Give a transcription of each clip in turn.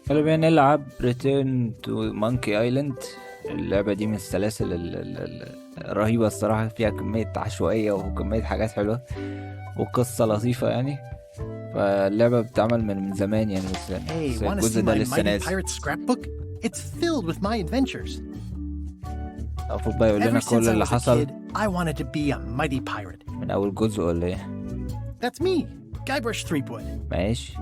خلينا نلعب ريتيرن تو مونكي ايلاند. اللعبة دي من السلاسل الرهيبة الصراحة، فيها كمية عشوائية وكمية حاجات حلوة وقصة لطيفة يعني. فاللعبة بتتعمل من زمان يعني، Hey, بس want to see الجزء ده my لسه mighty نازل. pirate scrapbook? It's filled with my adventures. المفروض بقى يقول لنا Ever كل since I اللي was a حصل kid, I wanted to be a mighty pirate. من أول جزء ولا ايه؟ That's me, Guybrush Threepwood. ماشي،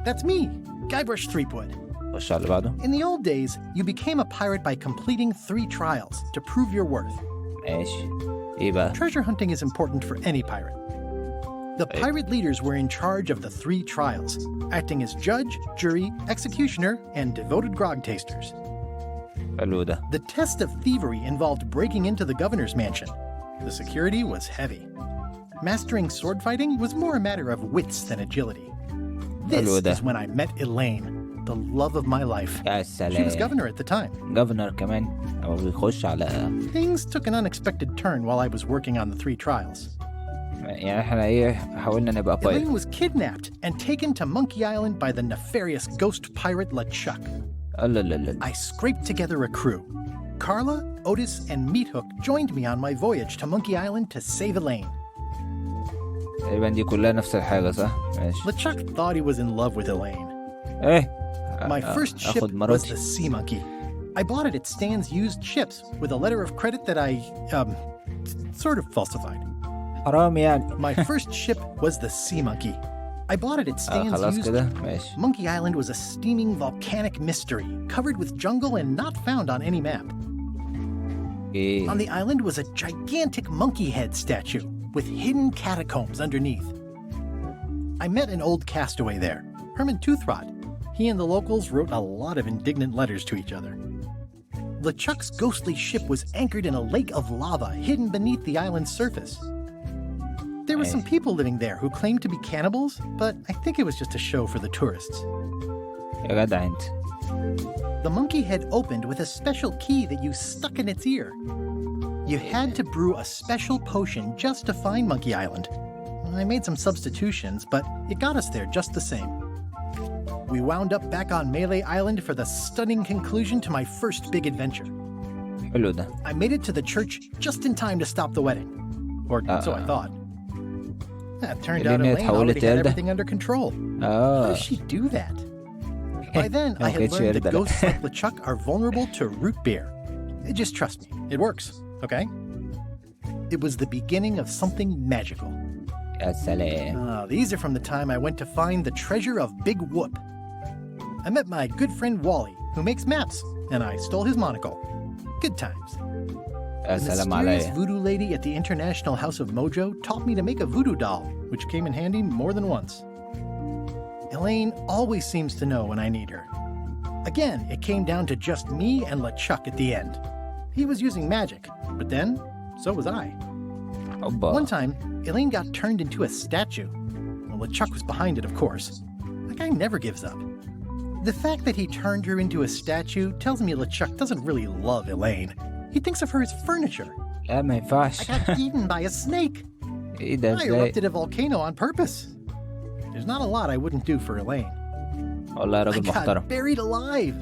That's me, Guybrush Threepwood. خش على اللي بعده. In the old days, you became a pirate by completing 3 trials to prove your worth. ماشي، ايه بقى؟ Treasure hunting is important for any pirate. The pirate leaders were in charge of the 3 trials, acting as judge, jury, executioner, and devoted grog tasters. حلو ده. The test of thievery involved breaking into the governor's mansion. The security was heavy. Mastering sword fighting was more a matter of wits than agility. This is when I met Elaine, the love of my life. يا She سلام. was governor at the time. جفنر كمان أو بيخش على Things took an unexpected turn while I was working on the 3 trials. يعني احنا ايه، حاولنا نبقى بايرت. Elaine was kidnapped and taken to Monkey Island by the nefarious ghost pirate LeChuck. لا لا لا. I scraped together a crew. Carla, Otis, and Meathook joined me on my voyage to Monkey Island to save Elaine. تقريبا دي كلها نفس الحاجة صح؟ ماشي. LeChuck thought he was in love with Elaine. ايه. My first ship اخد was مراتي. the Sea Monkey. I bought it at Stan's used ships with a letter of credit that I, sort of falsified. حرام يعني. My first ship was the Sea Monkey. I bought it at Stan's خلاص used. كده ماشي. Monkey Island was a steaming volcanic mystery, covered with jungle and not found on any map. ايه. On the island was a gigantic monkey head statue with hidden catacombs underneath. I met an old castaway there, Herman Toothrot. He and the locals wrote a lot of indignant letters to each other. LeChuck's ghostly ship was anchored in a lake of lava hidden beneath the island's surface. There were some people living there who claimed to be cannibals, but I think it was just a show for the tourists. يا جدع انت. The monkey head opened with a special key that you stuck in its ear. You had to brew a special potion just to find Monkey Island. I made some substitutions, but it got us there just the same. We wound up back on Melee Island for the stunning conclusion to my first big adventure. حلو ده. I made it to the church just in time to stop the wedding. Or so I thought. It turned out Elaine already had everything under control. How does she do that? By then, I had learned that ghosts like LeChuck are vulnerable to root beer. Just trust me, it works, okay? It was the beginning of something magical. يا سلام. These are from the time I went to find the treasure of Big Whoop. I met my good friend Wally, who makes maps, and I stole his monocle. Good times. يا The سلام mysterious عليا. voodoo lady at the International House of Mojo taught me to make a voodoo doll, which came in handy more than once. Elaine always seems to know when I need her. Again, it came down to just me and LeChuck at the end. He was using magic, but then, so was I. اوبا. One time, Elaine got turned into a statue. Well, LeChuck was behind it, of course. That guy never gives up. The fact that he turned her into a statue tells me LeChuck doesn't really love Elaine. He thinks of her as furniture. لا ما I ينفعش. got eaten by a snake. ايه ده I ازاي؟ erupted a volcano on purpose. There's not a lot I wouldn't do for Elaine. والله يا I راجل got محترم. buried alive.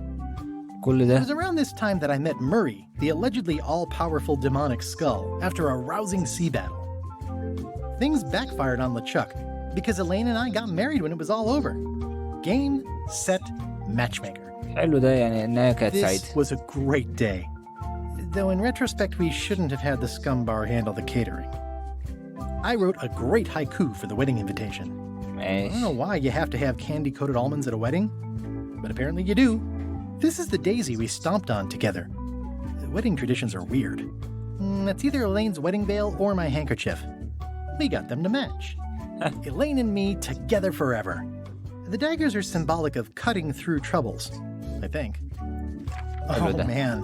كل It ده. was around this time that I met Murray, the allegedly all-powerful demonic skull, after a rousing sea battle. Things backfired on LeChuck because Elaine and I got married when it was all over. Game, set, matchmaker. حلو ده يعني انها كانت This سعيدة. was a great day. Though in retrospect, we shouldn't have had the scum bar handle the catering. I wrote a great haiku for the wedding invitation. I don't know ماشي. why you have to have candy-coated almonds at a wedding, but apparently you do. This is the daisy we stomped on together. The wedding traditions are weird. That's either Elaine's wedding veil or my handkerchief. We got them to match. Elaine and me together forever. The daggers are symbolic of cutting through troubles, I think. Oh man,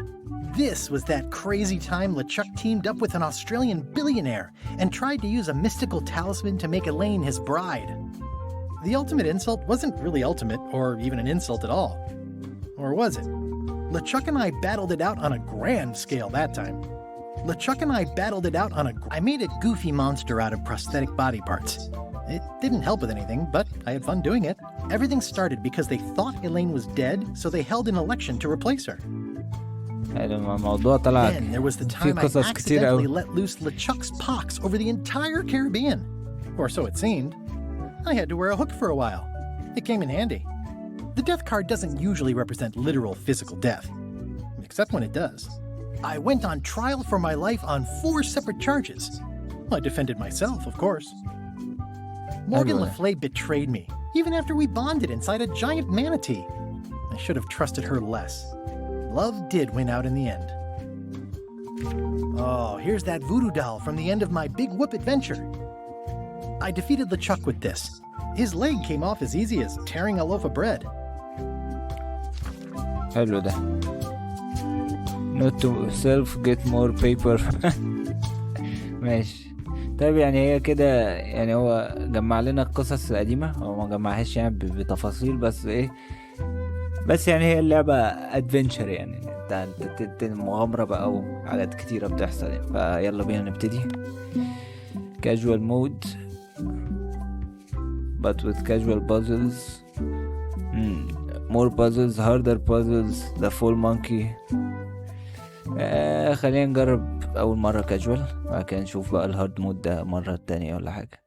this was that crazy time LeChuck teamed up with an Australian billionaire and tried to use a mystical talisman to make Elaine his bride. The ultimate insult wasn't really ultimate or even an insult at all. Or was it? LeChuck and I battled it out on a grand scale that time. LeChuck and I battled it out on I made a goofy monster out of prosthetic body parts. It didn't help with anything, but I had fun doing it. Everything started because they thought Elaine was dead, so they held an election to replace her. الموضوع طلع Then there was the في time I قصص كتير accidentally أوي. let loose LeChuck's pox over the entire Caribbean. Or so it seemed. I had to wear a hook for a while. It came in handy. The death card doesn't usually represent literal physical death, except when it does. I went on trial for my life on 4 separate charges. I defended myself, of course. Morgan Anyway. Le Fay betrayed me, even after we bonded inside a giant manatee. I should have trusted her less. Love did win out in the end. Oh, here's that voodoo doll from the end of my Big Whoop adventure. I defeated LeChuck with this. His leg came off as easy as tearing a loaf of bread. حلو ده. Not to self get more paper. ماشي. طيب يعني هي كده، يعني هو جمع لنا القصص القديمة، هو ما جمعهاش يعني بتفاصيل، بس ايه، بس يعني هي اللعبة ادفنتشر، يعني انت مغامرة بقى وحاجات كتيرة بتحصل يعني. فيلا بينا نبتدي. casual mode but with casual puzzles. more puzzles, harder puzzles, the full monkey. خلينا نجرب اول مرة كاجوال، بعد كده نشوف بقى الهارد مود ده مرة تانية ولا حاجة.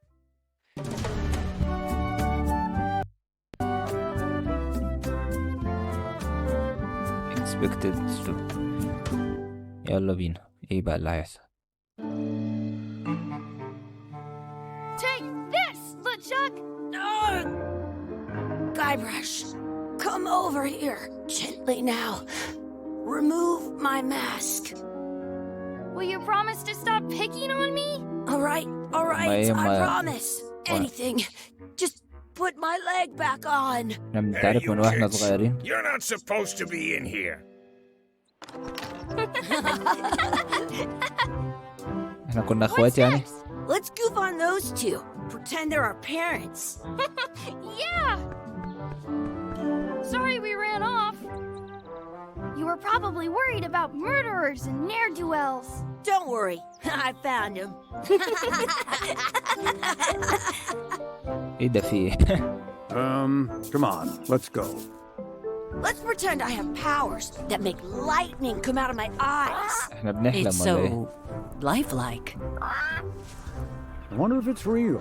expected. يلا بينا، ايه بقى اللي هيحصل؟ Take this, LeChuck! Guybrush, come over here, gently now. Remove my mask. Will you promise to stop picking on me? All right, I promise. Anything. Just put my leg back on. احنا بنتعرف من واحنا kids. صغيرين. You're not supposed to be in here. احنا كنا What's اخوات يعني. next? Let's goof on those two. Pretend they're our parents. Yeah! Sorry we ran off. You were probably worried about murderers and ne'er-do-wells. Don't worry, I found him. ايه ده في ايه؟ Come on, let's go. Let's pretend I have powers that make lightning come out of my eyes. احنا بنحلم It's ولا ايه؟ so lifelike. I wonder if it's real.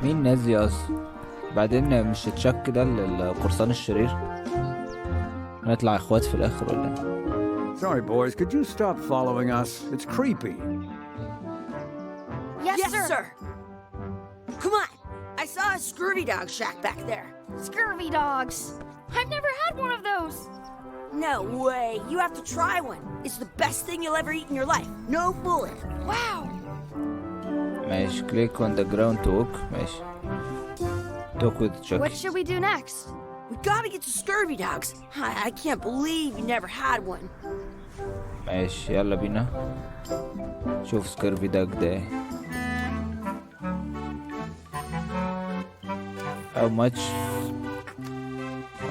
مين الناس دي اصلا؟ بعدين مش تشك ده القرصان الشرير؟ هنطلع اخوات في الاخر ولا ايه؟ Sorry, boys, could you stop following us? It's creepy. Yes, sir. Come on. I saw a scurvy dog shack back there. Scurvy dogs. I've never had one of those. No way. You have to try one. It's the best thing you'll ever eat in your life. No bullet. Wow. ماشي. click on the ground to walk. ماشي. talk with Chucky. What should we do next? We gotta get to scurvy dogs. I can't believe you never had one. ماشي يلا بينا. شوف سكيرفي داك ده ايه. How much?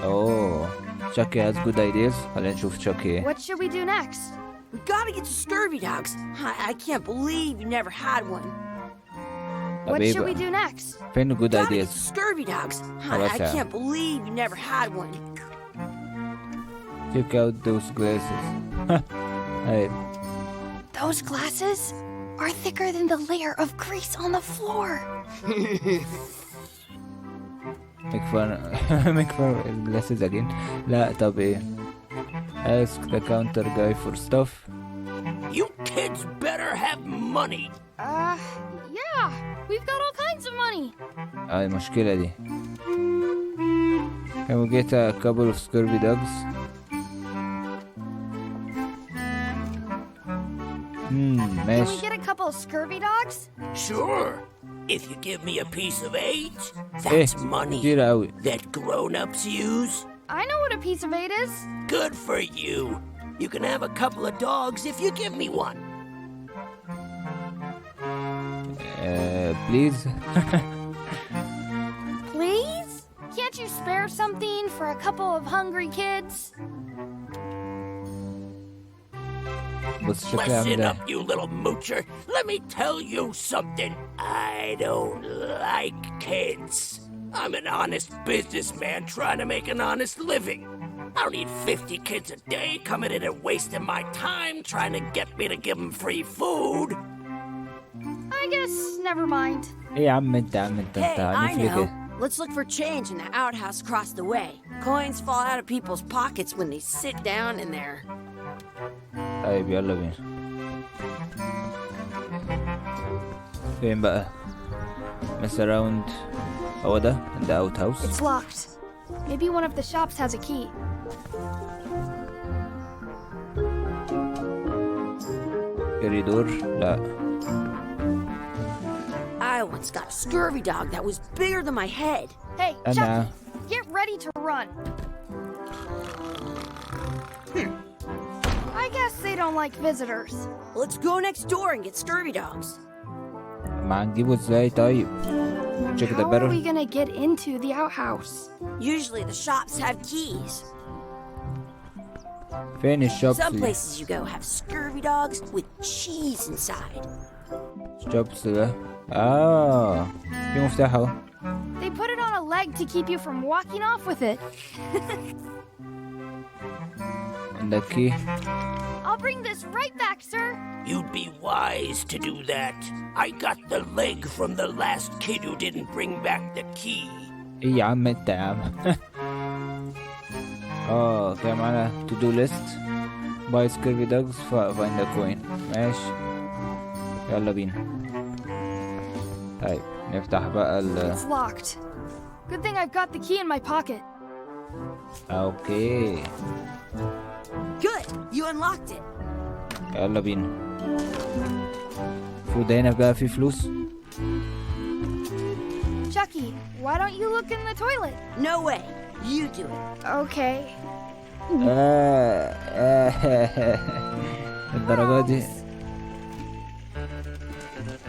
Oh, Chucky has good ideas. خلينا نشوف Chucky ايه. What should we do next? We gotta get to scurvy dogs. I can't believe you never had one. طب What ايه should we بقى؟ do next? فين good Gotta get ideas؟ to scurvy dogs. خلاص I يعني. can't believe you never had one. Check out those glasses. Hey, Those glasses are thicker than the layer of grease on the floor. make fun make fun of glasses again. لا طب ايه؟ Ask the counter guy for stuff. You kids better have money. Yeah, we've got all kinds of money. المشكلة دي. Can we get a couple of scurvy dogs? Can we ماشي. get a couple of scurvy dogs? Sure. If you give me a piece of eight, ايه that's money كتير قوي. that grown-ups use. I know what a piece of eight is. Good for you. You can have a couple of dogs if you give me one. Please. Please? Can't you spare something for a couple of hungry kids? بص شكلها Listen عاملة. up, you little moocher. Let me tell you something. I don't like kids. I'm an honest businessman trying to make an honest living. I don't need 50 kids a day coming in and wasting my time trying to get me to give them free food. I guess never mind. ايه يا عم انت Hey, I عنيف ليه know. كده؟ Let's look for change in the outhouse across the way. Coins fall out of people's pockets when they sit down in there. طيب يلا بينا. فين بقى؟ mess around. هو ده in the outhouse. It's locked. Maybe one of the shops has a key. كوريدور لا. I once got a scurvy dog that was bigger than my head. Hey, أنا Chucky, get ready to run. I guess they don't like visitors. Let's go next door and get scurvy dogs. ما هنجيبه ازاي طيب؟ check the How are we better. gonna get into the outhouse? Usually the shops have keys. فين الشوبس Some دي؟ places you go have scurvy dogs with cheese inside. الشوبس ده في مفتاح اهو. They put it on a leg to keep you from walking off with it. عندك key. I'll bring this right back, sir. You'd be wise to do that. I got the leg from the last kid who didn't bring back the key. ايه يا عم انت يا عم. كده معانا to do list. buy scurvy dogs find a coin. ماشي يلا بينا. طيب نفتح بقى It's locked. Good thing I've got the key in my pocket. اوكي Good, you unlocked it. يلا بينا. المفروض هنا بقى في فلوس. Chucky, why don't you look in the toilet? No way, you do it. Okay. الدرجات دي.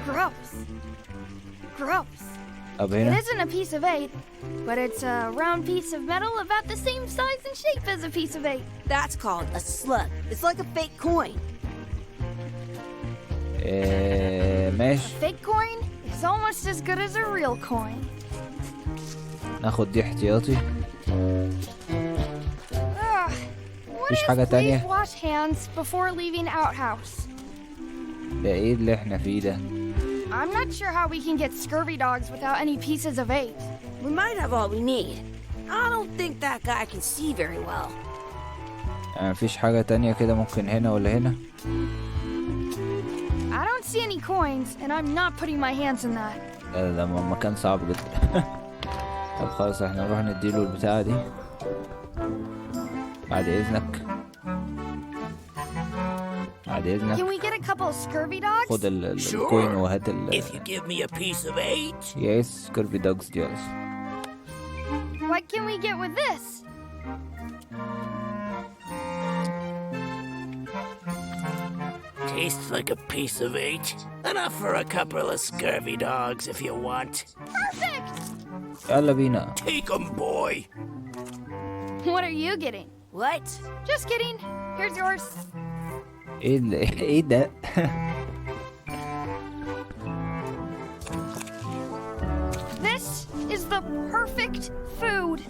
Gross. Gross. طب It هنا isn't a piece of eight, but it's a round piece of metal about the same size and shape as a piece of eight. That's called a slug. It's like a fake coin. ماشي Fake coin is almost as good as a real coin. ناخد دي احتياطي. Ugh. What مفيش is حاجة please تانية؟ wash hands before leaving outhouse? ده ايه اللي احنا فيه ده؟ I'm not sure how we can get scurvy dogs without any pieces of eight. We might have all we need. I don't think that guy can see very well. مفيش حاجة تانية كده ممكن هنا ولا هنا؟ I don't see any coins, and I'm not putting my hands in that. ده مكان صعب جدا. طب خلاص احنا نروح نديله البتاعة دي بعد اذنك. بعد Can اذنك we get a couple of scurvy dogs? خد الكوين وهات If you give me a piece of 8. يس كيربي دوجز دي اصلا. What can we get with this? Tastes like a piece of 8. Enough for a couple of scurvy dogs if you want. Perfect! يلا بينا. Take 'em, boy. What are you getting? What? Just kidding. Here's yours. ايه ده؟ This is the perfect food.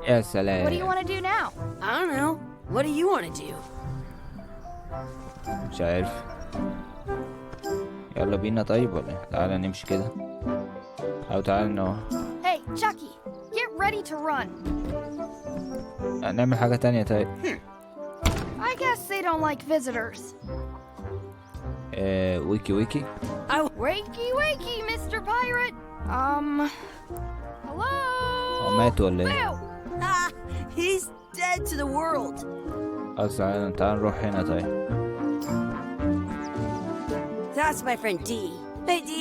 يا سلام. What do you want to do now? I don't know. What do you want to do? مش عارف. يلا بينا طيب ولا إيه؟ تعالى نمشي كده او تعالى Hey, Chucky, get ready to run. نعمل حاجة تانية طيب. I guess they don't like visitors. ويكي ويكي. Wakey, wakey, Mr. Pirate. Hello? هو مات ولا ايه؟ Ew. Ah, he's dead to the world. تعالى نروح هنا طيب. That's my friend D. Hey, D.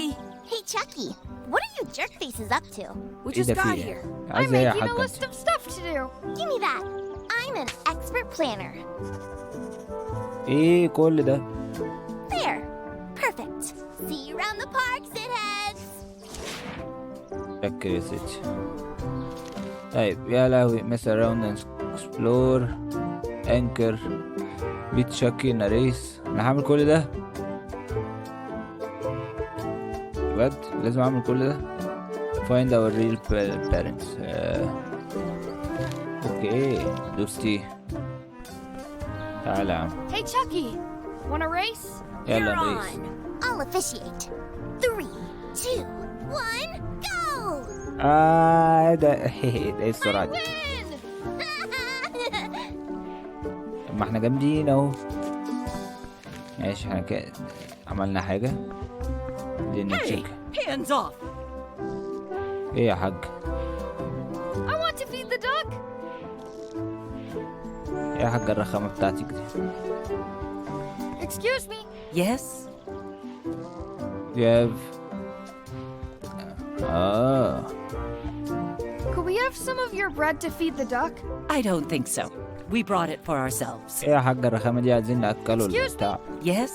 Hey, Chucky, what are you jerk faces up to? We ايه just ده got فيه؟ here. I'm عايز ايه يا making a حاجة list انت؟ of stuff to do. Give me that. I'm an expert planner. ايه كل ده؟ There. Perfect. See you around the park, shitheads. فكر يا ستي. طيب يا لهوي mess around and explore anchor beat Chucky ناريس. انا هعمل كل ده؟ بجد لازم اعمل كل ده؟ find our real parents. اوكي دوستي. تعال يا عم. Hey, Chucky. Wanna race? يلا You're نريس. on. I'll officiate. 3, 2, 1, go! ده ايه السرعة دي؟ Win! ما احنا جامدين اهو. ماشي احنا كده عملنا حاجة. دي نتشيك. Hands off! ايه يا حاج؟ I want to feed the duck. ايه يا حاج الرخامة بتاعتك دي؟ Excuse me. Yes? You have... Could we have some of your bread to feed the duck? I don't think so. We brought it for ourselves. ايه يا حاج الرخامة دي عايزين نأكله Excuse me. البتاع. Yes?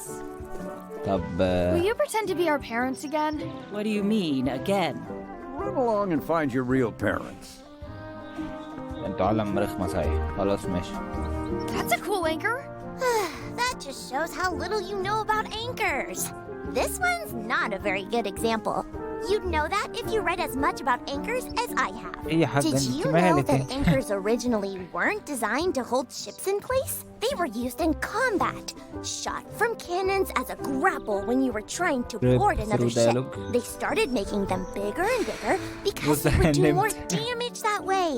طب Will you pretend to be our parents again? What do you mean, again? Run along and find your real parents. انتوا عالم رخمة صحيح. خلاص ماشي. That's a cool anchor. That just shows how little you know about anchors. This one's not a very good example. You'd know that if you read as much about anchors as I have. ايه يا حاج Did انت you know مالك that انت؟ anchors originally weren't designed to hold ships in place? They were used in combat, shot from cannons as a grapple when you were trying to Read board another through ship. dialogue. They started making them bigger and bigger because Was they would do named- more damage that way.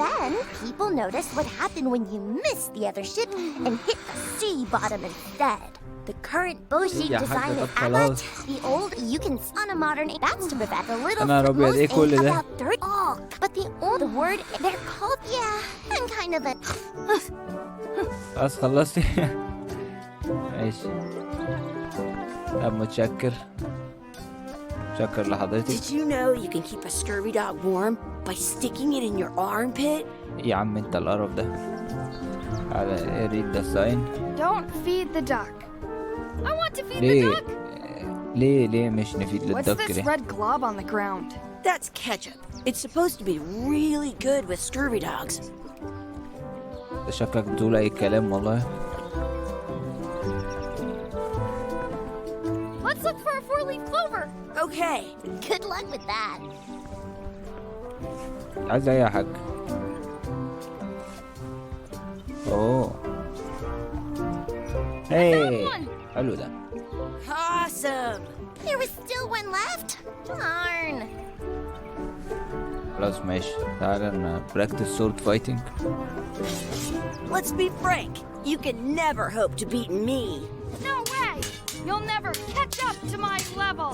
Then people noticed what happened when you missed the other ship and hit the sea bottom instead. The current bow sheet يا design حاجة is طب خلاص. the old you can on a modern that's to prevent a little أنا ربيع most إيه كل ink ده؟ about dirt all. But the old word they're called I'm kind of a خلاص خلصتي. ماشي. طب متشكر. متشكر لحضرتك. Did you know you can keep a scurvy dog warm by sticking it in your armpit? يا عم انت القرف ده. تعالى read the sign. Don't feed the duck. I want to feed the ليه؟ duck. ليه مش نفيد What's للدك this ليه؟ red glob on the ground? That's ketchup. It's supposed to be really good with scurvy dogs. شكلك بتقول اي كلام والله. Let's look for a four-leaf clover. Okay. good luck with that. عايز ايه يا حاج؟ اوه. هاي حلو ده. Awesome. There was still one left. Darn. خلاص ماشي. تعالى practice sword fighting. Let's be frank. You can never hope to beat me. No way. You'll never catch up to my level.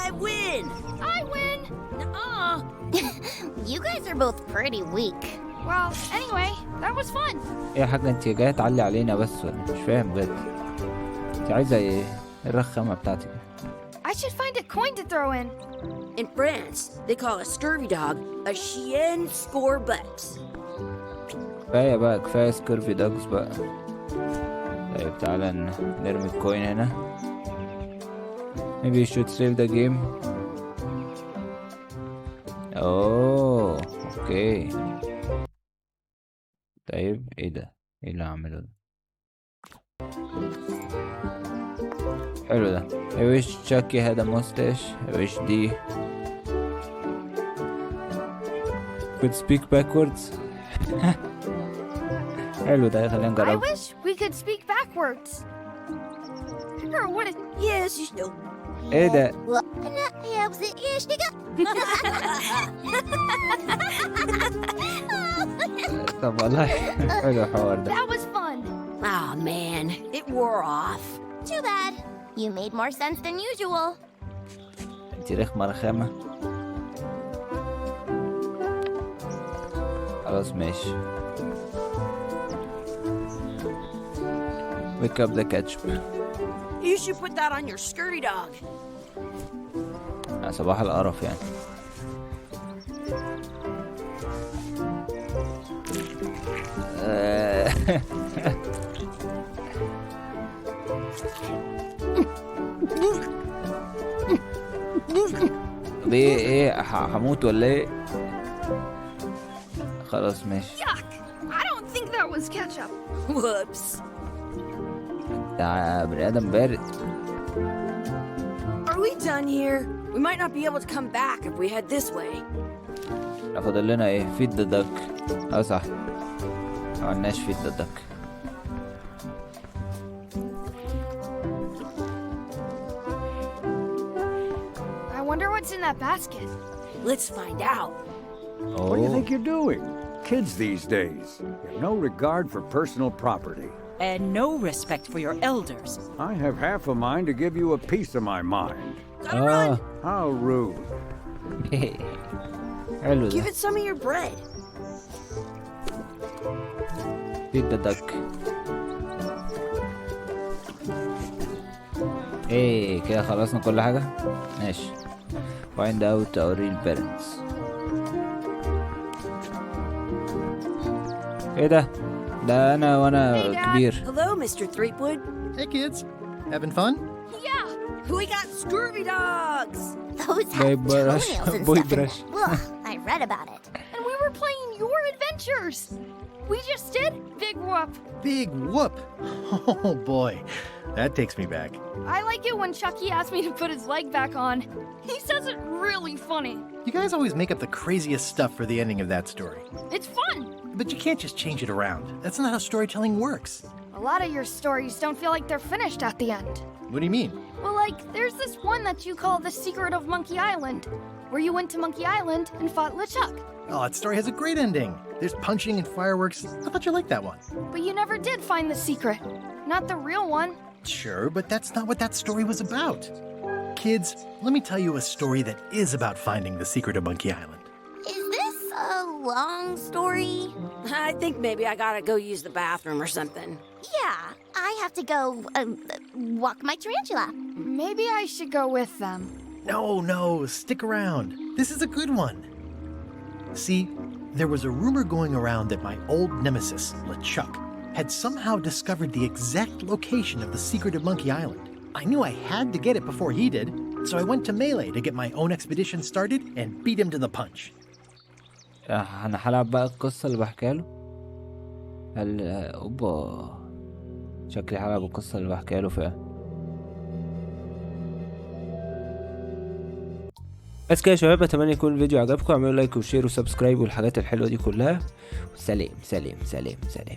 I win. I win. You guys are both pretty weak. Well, anyway, that was fun. ايه يا حاجة انت جاية تعلي علينا بس ولا مش فاهم بجد. انت عايزة ايه؟ الرخامة بتاعتك. I should find a coin to throw in. In France, they call a scurvy dog a chien scorbut. كفاية بقى كفاية سكيرفي دوجز بقى. طيب تعالى نرمي الكوين هنا. Maybe you should save the game. اوه اوكي. طيب ايه ده؟ ايه اللي هعمله ده؟ حلو ده. I wish Chucky had a mustache. I wish D could speak backwards. حلو ده خلينا I نجرب. wish we could speak backwards. Or what is... Yes, you still. ايه ده؟ طب والله حلو الحوار ده. That was fun. Oh man, it wore off. Too bad. You made more sense than usual. انت رخمة رخامة. خلاص ماشي. Wake up the ketchup. You should put that on your scurvy dog. صباح القرف يعني. طب ايه هموت ولا ايه؟ خلاص ماشي. Yuck. I don't think that was ketchup. Whoops. ده بني ادم بارد. Are we done here. We might not be able to come back if we head this way. فاضل لنا ايه؟ feed the duck. اه صح، معملناش feed the duck. I wonder what's in that basket. Let's find out. What do you think you're doing? Kids these days. You have no regard for personal property. And no respect for your elders. I have half a mind to give you a piece of my mind. Gotta run. How rude. حلو Give ده. it some of your bread. feed the duck. ايه كده خلصنا كل حاجة. ماشي. find out our real parents. ايه ده؟ ده انا وانا Hey, Dad. كبير. Hello, Mr. Threepwood. Hey, kids. Having fun? Yeah. We got scurvy dogs. Those Boy have brush. toenails and Boy stuff. brush. Ugh, I read about it. And we were playing your adventures. We just did Big Whoop. Big whoop. Oh boy, that takes me back. I like it when Chucky asked me to put his leg back on. He says it really funny. You guys always make up the craziest stuff for the ending of that story. It's fun. But you can't just change it around. That's not how storytelling works. A lot of your stories don't feel like they're finished at the end. What do you mean? Well, like, there's this one that you call The Secret of Monkey Island, where you went to Monkey Island and fought LeChuck. Oh, that story has a great ending. There's punching and fireworks. I thought you liked that one. But you never did find the secret. Not the real one. Sure, but that's not what that story was about. Kids, let me tell you a story that is about finding the secret of Monkey Island. Is this a long story? I think maybe I gotta go use the bathroom or something. Yeah, I have to go walk my tarantula. Maybe I should go with them. No, stick around. This is a good one. See, there was a rumor going around that my old nemesis, LeChuck, had somehow discovered the exact location of the secret of Monkey Island. I knew I had to get it before he did, so I went to Melee to get my own expedition started and beat him to the punch. انا هلعب بقى القصة اللي بحكيها له. اوبا، شكلي هلعب القصة اللي بحكيها له فعلا. بس كده يا شباب، اتمنى يكون الفيديو عجبكم. اعملوا لايك وشير وسبسكرايب والحاجات الحلوة دي كلها. سلام سلام سلام سلام.